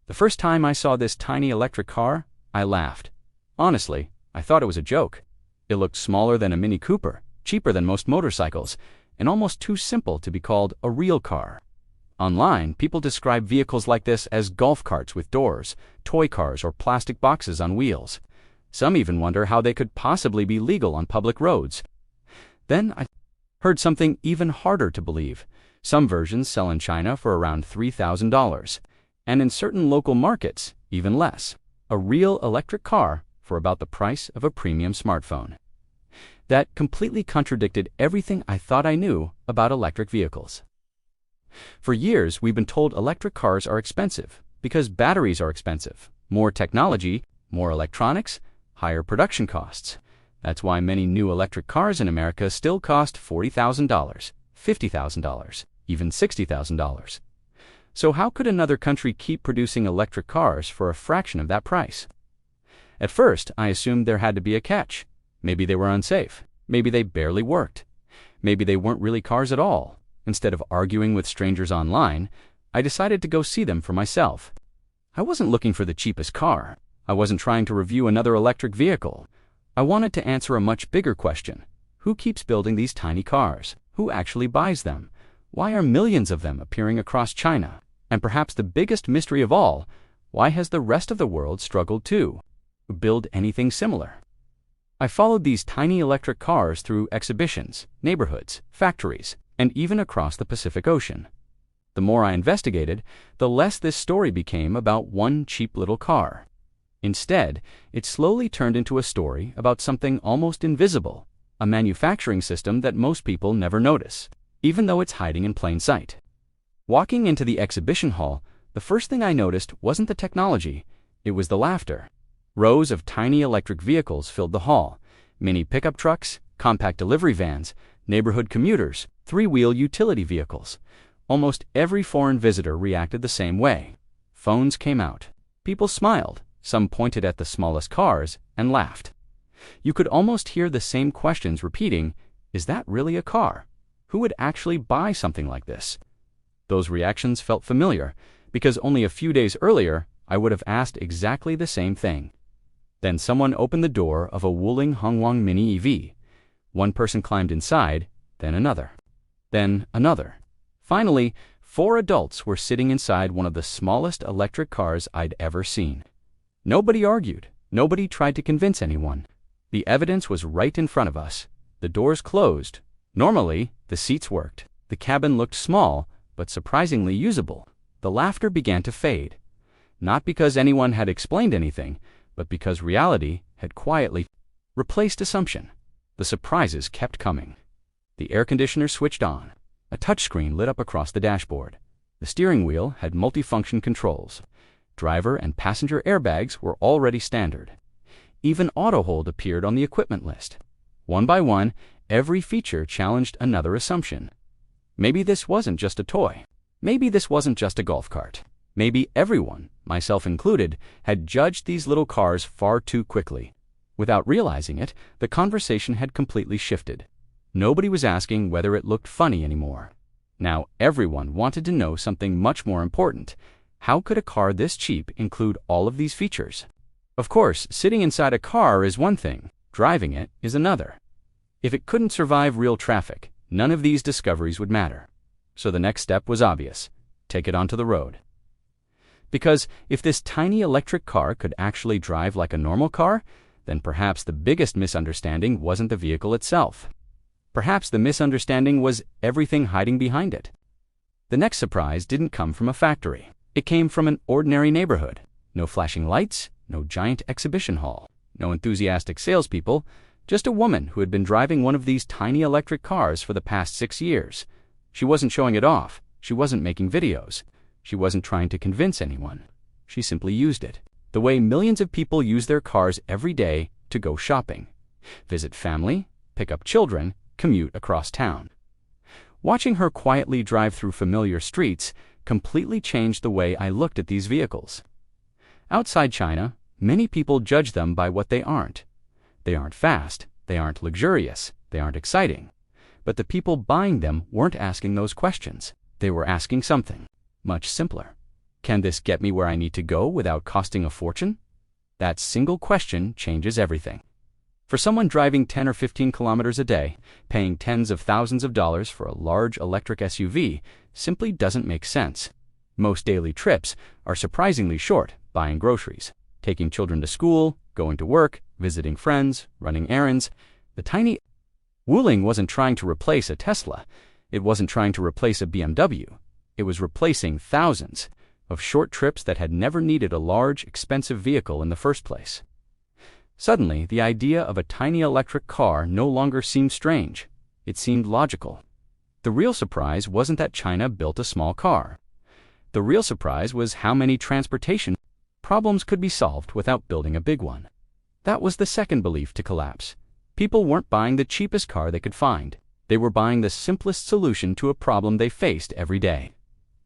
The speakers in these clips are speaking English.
The first time I saw this tiny electric car, I laughed. Honestly, I thought it was a joke. It looked smaller than a Mini Cooper, cheaper than most motorcycles, and almost too simple to be called a real car. Online, people describe vehicles like this as golf carts with doors, toy cars, or plastic boxes on wheels. Some even wonder how they could possibly be legal on public roads. Then I heard something even harder to believe. Some versions sell in China for around $3,000, and in certain local markets, even less. A real electric car for about the price of a premium smartphone. That completely contradicted everything I thought I knew about electric vehicles. For years, we've been told electric cars are expensive because batteries are expensive, more technology, more electronics, higher production costs. That's why many new electric cars in America still cost $40,000, $50,000, even $60,000. So how could another country keep producing electric cars for a fraction of that price? At first, I assumed there had to be a catch. Maybe they were unsafe. Maybe they barely worked. Maybe they weren't really cars at all. Instead of arguing with strangers online, I decided to go see them for myself. I wasn't looking for the cheapest car. I wasn't trying to review another electric vehicle. I wanted to answer a much bigger question. Who keeps building these tiny cars? Who actually buys them? Why are millions of them appearing across China? And perhaps the biggest mystery of all, why has the rest of the world struggled to build anything similar? I followed these tiny electric cars through exhibitions, neighborhoods, factories, and even across the Pacific Ocean. The more I investigated, the less this story became about one cheap little car. Instead, it slowly turned into a story about something almost invisible, a manufacturing system that most people never notice, even though it's hiding in plain sight. Walking into the exhibition hall, the first thing I noticed wasn't the technology, it was the laughter. Rows of tiny electric vehicles filled the hall, mini pickup trucks, compact delivery vans, neighborhood commuters, three-wheel utility vehicles. Almost every foreign visitor reacted the same way. Phones came out. People smiled. Some pointed at the smallest cars and laughed. You could almost hear the same questions repeating, is that really a car? Who would actually buy something like this? Those reactions felt familiar, because only a few days earlier, I would have asked exactly the same thing. Then someone opened the door of a Wuling Hongguang Mini EV. One person climbed inside, then another. Then another. Finally, 4 adults were sitting inside one of the smallest electric cars I'd ever seen. Nobody argued. Nobody tried to convince anyone. The evidence was right in front of us. The doors closed. Normally, the seats worked. The cabin looked small, but surprisingly usable. The laughter began to fade. Not because anyone had explained anything, but because reality had quietly replaced assumption. The surprises kept coming. The air conditioner switched on. A touchscreen lit up across the dashboard. The steering wheel had multifunction controls. Driver and passenger airbags were already standard. Even auto hold appeared on the equipment list. One by one, every feature challenged another assumption. Maybe this wasn't just a toy. Maybe this wasn't just a golf cart. Maybe everyone, myself included, had judged these little cars far too quickly. Without realizing it, the conversation had completely shifted. Nobody was asking whether it looked funny anymore. Now everyone wanted to know something much more important. How could a car this cheap include all of these features? Of course, sitting inside a car is one thing, driving it is another. If it couldn't survive real traffic, none of these discoveries would matter. So the next step was obvious. Take it onto the road. Because if this tiny electric car could actually drive like a normal car, then perhaps the biggest misunderstanding wasn't the vehicle itself. Perhaps the misunderstanding was everything hiding behind it. The next surprise didn't come from a factory. It came from an ordinary neighborhood. No flashing lights, no giant exhibition hall, no enthusiastic salespeople, just a woman who had been driving one of these tiny electric cars for the past 6 years. She wasn't showing it off. She wasn't making videos. She wasn't trying to convince anyone. She simply used it, the way millions of people use their cars every day to go shopping, visit family, pick up children, commute across town. Watching her quietly drive through familiar streets completely changed the way I looked at these vehicles. Outside China, many people judge them by what they aren't. They aren't fast, they aren't luxurious, they aren't exciting. But the people buying them weren't asking those questions. They were asking something much simpler. Can this get me where I need to go without costing a fortune? That single question changes everything. For someone driving 10 or 15 kilometers a day, paying tens of thousands of dollars for a large electric SUV simply doesn't make sense. Most daily trips are surprisingly short, buying groceries, taking children to school, going to work, visiting friends, running errands. The tiny Wuling wasn't trying to replace a Tesla. It wasn't trying to replace a BMW. It was replacing thousands of short trips that had never needed a large, expensive vehicle in the first place. Suddenly, the idea of a tiny electric car no longer seemed strange. It seemed logical. The real surprise wasn't that China built a small car. The real surprise was how many transportation problems could be solved without building a big one. That was the second belief to collapse. People weren't buying the cheapest car they could find. They were buying the simplest solution to a problem they faced every day.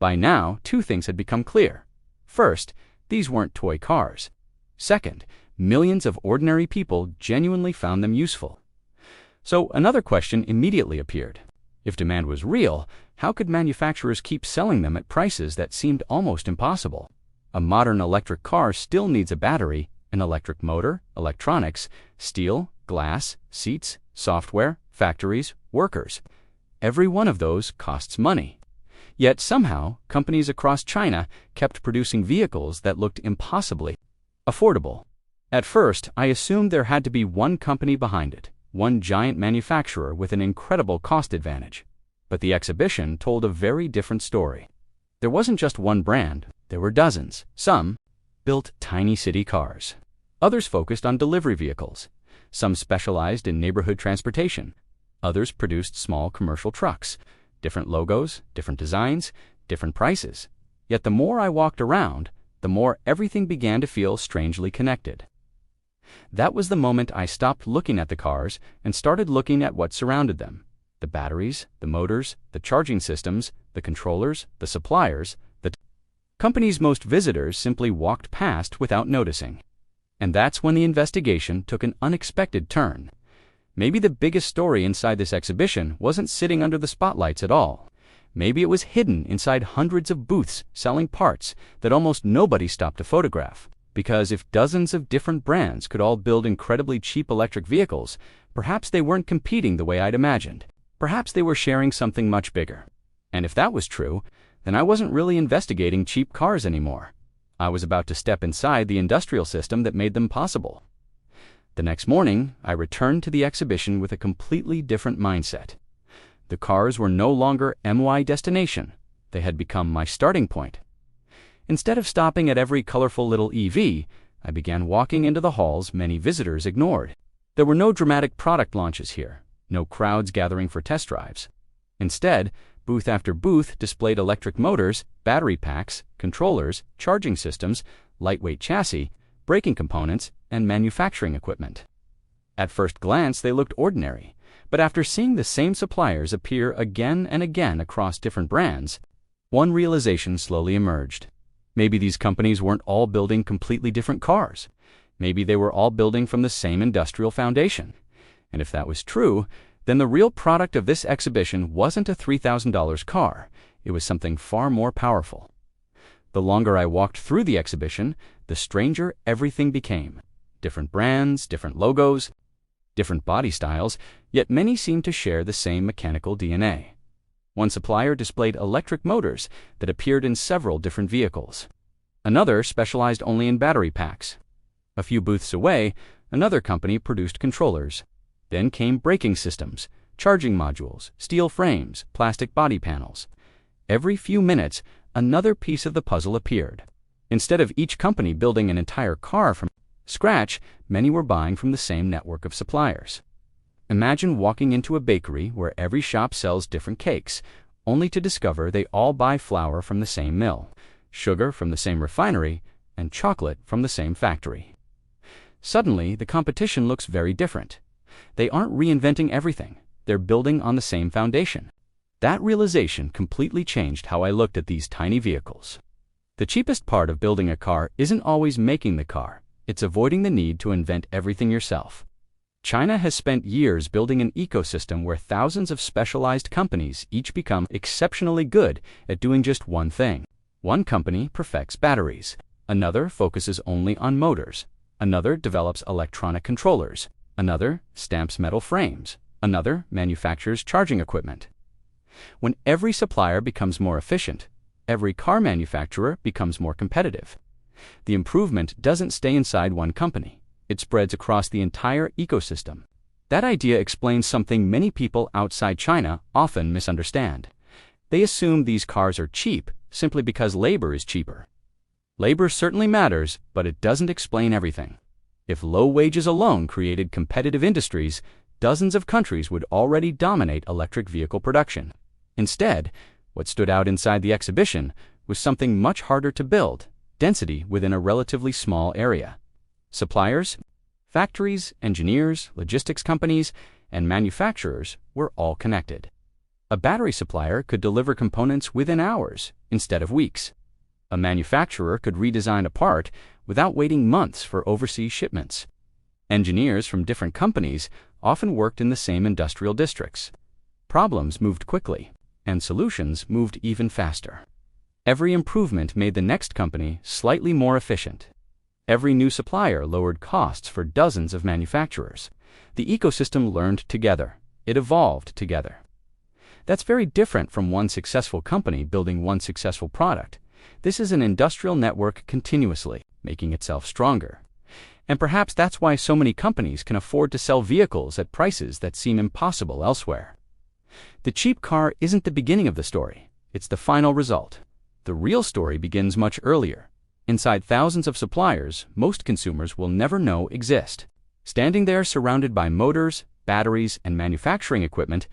By now, two things had become clear. First, these weren't toy cars. Second, millions of ordinary people genuinely found them useful. So another question immediately appeared. If demand was real, how could manufacturers keep selling them at prices that seemed almost impossible? A modern electric car still needs a battery, an electric motor, electronics, steel, glass, seats, software, factories, workers. Every one of those costs money. Yet somehow, companies across China kept producing vehicles that looked impossibly affordable. At first, I assumed there had to be one company behind it, one giant manufacturer with an incredible cost advantage. But the exhibition told a very different story. There wasn't just one brand, there were dozens. Some built tiny city cars. Others focused on delivery vehicles. Some specialized in neighborhood transportation. Others produced small commercial trucks. Different logos, different designs, different prices. Yet the more I walked around, the more everything began to feel strangely connected. That was the moment I stopped looking at the cars and started looking at what surrounded them. The batteries, the motors, the charging systems, the controllers, the suppliers, the companies most visitors simply walked past without noticing. And that's when the investigation took an unexpected turn. Maybe the biggest story inside this exhibition wasn't sitting under the spotlights at all. Maybe it was hidden inside hundreds of booths selling parts that almost nobody stopped to photograph. Because if dozens of different brands could all build incredibly cheap electric vehicles, perhaps they weren't competing the way I'd imagined. Perhaps they were sharing something much bigger. And if that was true, then I wasn't really investigating cheap cars anymore. I was about to step inside the industrial system that made them possible. The next morning, I returned to the exhibition with a completely different mindset. The cars were no longer my destination. They had become my starting point. Instead of stopping at every colorful little EV, I began walking into the halls many visitors ignored. There were no dramatic product launches here, no crowds gathering for test drives. Instead, booth after booth displayed electric motors, battery packs, controllers, charging systems, lightweight chassis, braking components, and manufacturing equipment. At first glance, they looked ordinary, but after seeing the same suppliers appear again and again across different brands, one realization slowly emerged. Maybe these companies weren't all building completely different cars. Maybe they were all building from the same industrial foundation. And if that was true, then the real product of this exhibition wasn't a $3,000 car. It was something far more powerful. The longer I walked through the exhibition, the stranger everything became. Different brands, different logos, different body styles, yet many seemed to share the same mechanical DNA. One supplier displayed electric motors that appeared in several different vehicles. Another specialized only in battery packs. A few booths away, another company produced controllers. Then came braking systems, charging modules, steel frames, plastic body panels. Every few minutes, another piece of the puzzle appeared. Instead of each company building an entire car from scratch, many were buying from the same network of suppliers. Imagine walking into a bakery where every shop sells different cakes, only to discover they all buy flour from the same mill, sugar from the same refinery, and chocolate from the same factory. Suddenly, the competition looks very different. They aren't reinventing everything. They're building on the same foundation. That realization completely changed how I looked at these tiny vehicles. The cheapest part of building a car isn't always making the car. It's avoiding the need to invent everything yourself. China has spent years building an ecosystem where thousands of specialized companies each become exceptionally good at doing just one thing. One company perfects batteries, another focuses only on motors, another develops electronic controllers, another stamps metal frames, another manufactures charging equipment. When every supplier becomes more efficient, every car manufacturer becomes more competitive. The improvement doesn't stay inside one company. It spreads across the entire ecosystem. That idea explains something many people outside China often misunderstand. They assume these cars are cheap simply because labor is cheaper. Labor certainly matters, but it doesn't explain everything. If low wages alone created competitive industries, dozens of countries would already dominate electric vehicle production. Instead, what stood out inside the exhibition was something much harder to build: density within a relatively small area. Suppliers, factories, engineers, logistics companies, and manufacturers were all connected. A battery supplier could deliver components within hours instead of weeks. A manufacturer could redesign a part without waiting months for overseas shipments. Engineers from different companies often worked in the same industrial districts. Problems moved quickly, and solutions moved even faster. Every improvement made the next company slightly more efficient. Every new supplier lowered costs for dozens of manufacturers. The ecosystem learned together. It evolved together. That's very different from one successful company building one successful product. This is an industrial network continuously making itself stronger. And perhaps that's why so many companies can afford to sell vehicles at prices that seem impossible elsewhere. The cheap car isn't the beginning of the story. It's the final result. The real story begins much earlier. Inside thousands of suppliers, most consumers will never know exist. Standing there surrounded by motors, batteries, and manufacturing equipment,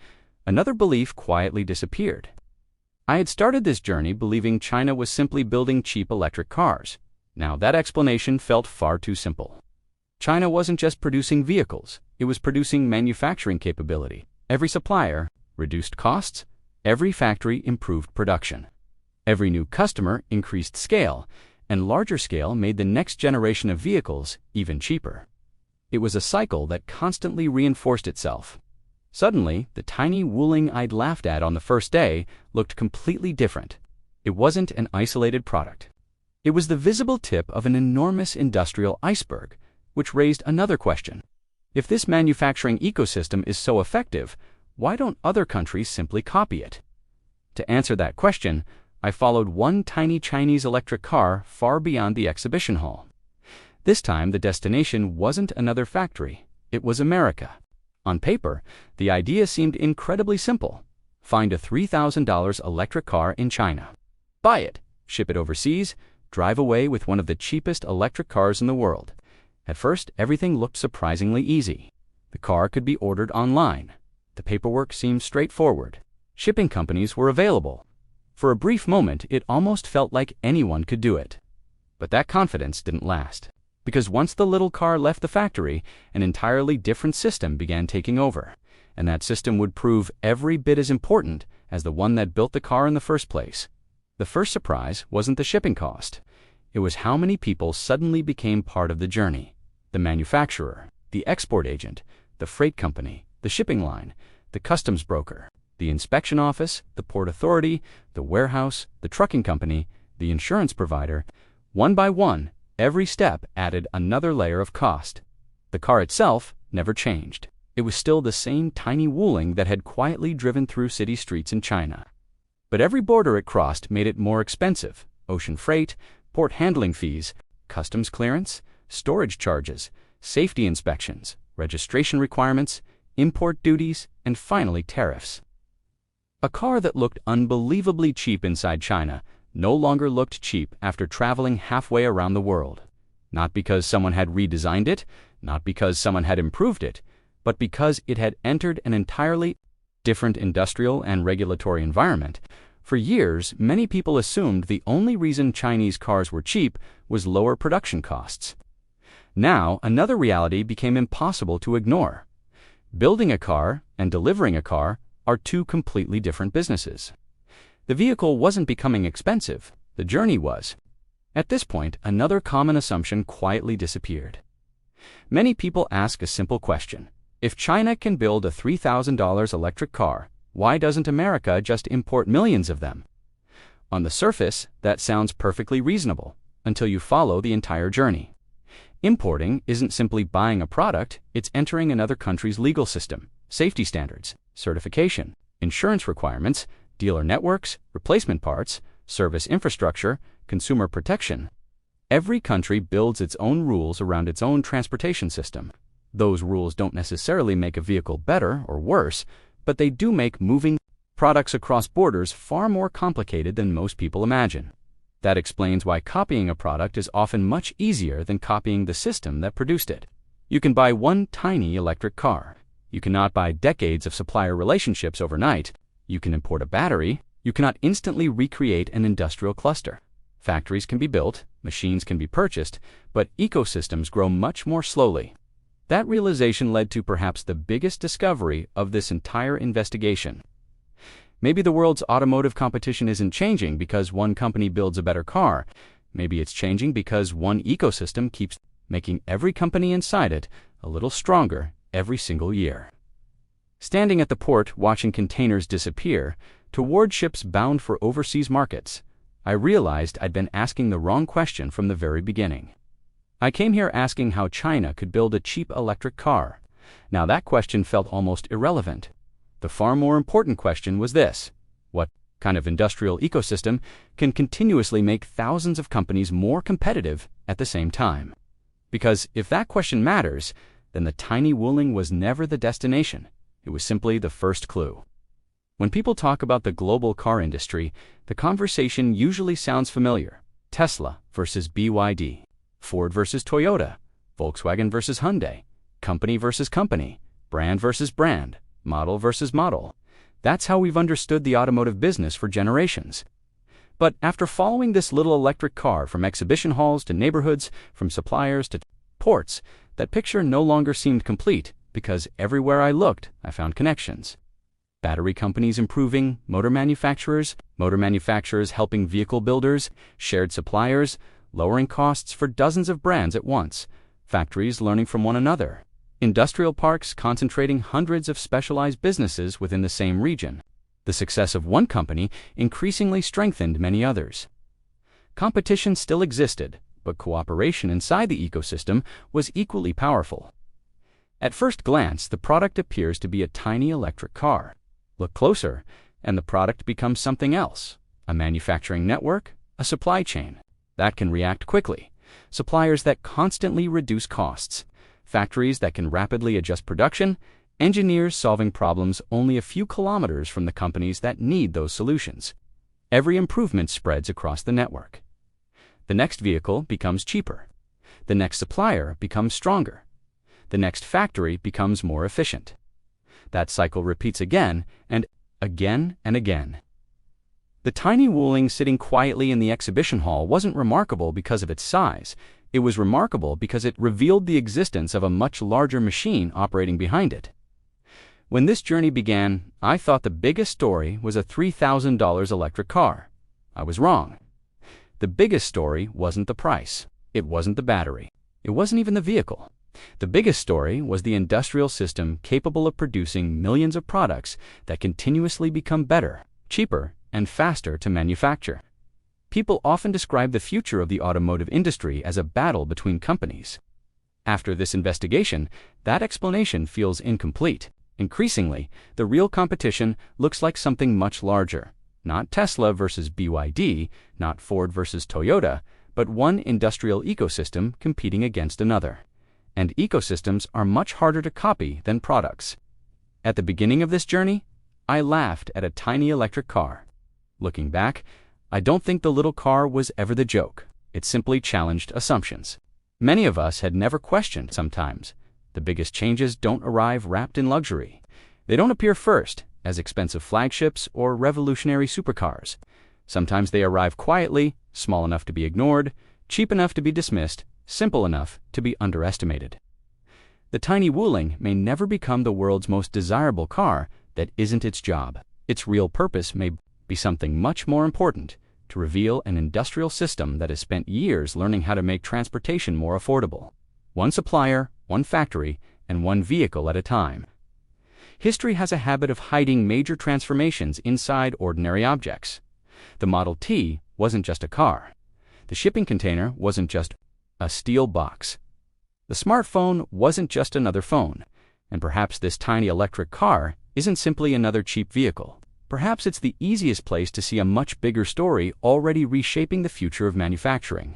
another belief quietly disappeared. I had started this journey believing China was simply building cheap electric cars. Now that explanation felt far too simple. China wasn't just producing vehicles, it was producing manufacturing capability. Every supplier reduced costs, every factory improved production. Every new customer increased scale, and larger scale made the next generation of vehicles even cheaper. It was a cycle that constantly reinforced itself. Suddenly, the tiny Wuling I'd laughed at on the first day looked completely different. It wasn't an isolated product. It was the visible tip of an enormous industrial iceberg, which raised another question. If this manufacturing ecosystem is so effective, why don't other countries simply copy it? To answer that question, I followed one tiny Chinese electric car far beyond the exhibition hall. This time, the destination wasn't another factory. It was America. On paper, the idea seemed incredibly simple. Find a $3,000 electric car in China. Buy it, ship it overseas, drive away with one of the cheapest electric cars in the world. At first, everything looked surprisingly easy. The car could be ordered online. The paperwork seemed straightforward. Shipping companies were available. For a brief moment, it almost felt like anyone could do it. But that confidence didn't last. Because once the little car left the factory, an entirely different system began taking over. And that system would prove every bit as important as the one that built the car in the first place. The first surprise wasn't the shipping cost. It was how many people suddenly became part of the journey. The manufacturer, the export agent, the freight company, the shipping line, the customs broker, the inspection office, the port authority, the warehouse, the trucking company, the insurance provider. One by one, every step added another layer of cost. The car itself never changed. It was still the same tiny Wuling that had quietly driven through city streets in China. But every border it crossed made it more expensive. Ocean freight, port handling fees, customs clearance, storage charges, safety inspections, registration requirements, import duties, and finally tariffs. A car that looked unbelievably cheap inside China no longer looked cheap after traveling halfway around the world. Not because someone had redesigned it, not because someone had improved it, but because it had entered an entirely different industrial and regulatory environment. For years, many people assumed the only reason Chinese cars were cheap was lower production costs. Now, another reality became impossible to ignore. Building a car and delivering a car are two completely different businesses. The vehicle wasn't becoming expensive, the journey was. At this point, another common assumption quietly disappeared. Many people ask a simple question. If China can build a $3,000 electric car, why doesn't America just import millions of them? On the surface, that sounds perfectly reasonable, until you follow the entire journey. Importing isn't simply buying a product, it's entering another country's legal system, safety standards, certification, insurance requirements, dealer networks, replacement parts, service infrastructure, consumer protection. Every country builds its own rules around its own transportation system. Those rules don't necessarily make a vehicle better or worse, but they do make moving products across borders far more complicated than most people imagine. That explains why copying a product is often much easier than copying the system that produced it. You can buy one tiny electric car. You cannot buy decades of supplier relationships overnight. You can import a battery. You cannot instantly recreate an industrial cluster. Factories can be built, machines can be purchased, but ecosystems grow much more slowly. That realization led to perhaps the biggest discovery of this entire investigation. Maybe the world's automotive competition isn't changing because one company builds a better car. Maybe it's changing because one ecosystem keeps making every company inside it a little stronger every single year. Standing at the port watching containers disappear toward ships bound for overseas markets, I realized I'd been asking the wrong question from the very beginning. I came here asking how China could build a cheap electric car. Now that question felt almost irrelevant. The far more important question was this: what kind of industrial ecosystem can continuously make thousands of companies more competitive at the same time? Because if that question matters, then the tiny Wuling was never the destination. It was simply the first clue. When people talk about the global car industry, the conversation usually sounds familiar. Tesla versus BYD, Ford versus Toyota, Volkswagen versus Hyundai, company versus company, brand versus brand, model versus model. That's how we've understood the automotive business for generations. But after following this little electric car from exhibition halls to neighborhoods, from suppliers to ports, that picture no longer seemed complete because everywhere I looked, I found connections. Battery companies improving, motor manufacturers helping vehicle builders, shared suppliers, lowering costs for dozens of brands at once, factories learning from one another, industrial parks concentrating hundreds of specialized businesses within the same region. The success of one company increasingly strengthened many others. Competition still existed, but cooperation inside the ecosystem was equally powerful. At first glance, the product appears to be a tiny electric car. Look closer, and the product becomes something else: a manufacturing network, a supply chain that can react quickly, suppliers that constantly reduce costs, factories that can rapidly adjust production, engineers solving problems only a few kilometers from the companies that need those solutions. Every improvement spreads across the network. The next vehicle becomes cheaper. The next supplier becomes stronger. The next factory becomes more efficient. That cycle repeats again and again and again. The tiny Wuling sitting quietly in the exhibition hall wasn't remarkable because of its size. It was remarkable because it revealed the existence of a much larger machine operating behind it. When this journey began, I thought the biggest story was a $3,000 electric car. I was wrong. The biggest story wasn't the price. It wasn't the battery. It wasn't even the vehicle. The biggest story was the industrial system capable of producing millions of products that continuously become better, cheaper, and faster to manufacture. People often describe the future of the automotive industry as a battle between companies. After this investigation, that explanation feels incomplete. Increasingly, the real competition looks like something much larger. Not Tesla versus BYD, not Ford versus Toyota, but one industrial ecosystem competing against another. And ecosystems are much harder to copy than products. At the beginning of this journey, I laughed at a tiny electric car. Looking back, I don't think the little car was ever the joke. It simply challenged assumptions. Many of us had never questioned sometimes. The biggest changes don't arrive wrapped in luxury. They don't appear first as expensive flagships or revolutionary supercars. Sometimes they arrive quietly, small enough to be ignored, cheap enough to be dismissed, simple enough to be underestimated. The tiny Wuling may never become the world's most desirable car. That isn't its job. Its real purpose may be something much more important: to reveal an industrial system that has spent years learning how to make transportation more affordable. One supplier, one factory, and one vehicle at a time. History has a habit of hiding major transformations inside ordinary objects. The Model T wasn't just a car. The shipping container wasn't just a steel box. The smartphone wasn't just another phone. And perhaps this tiny electric car isn't simply another cheap vehicle. Perhaps it's the easiest place to see a much bigger story already reshaping the future of manufacturing.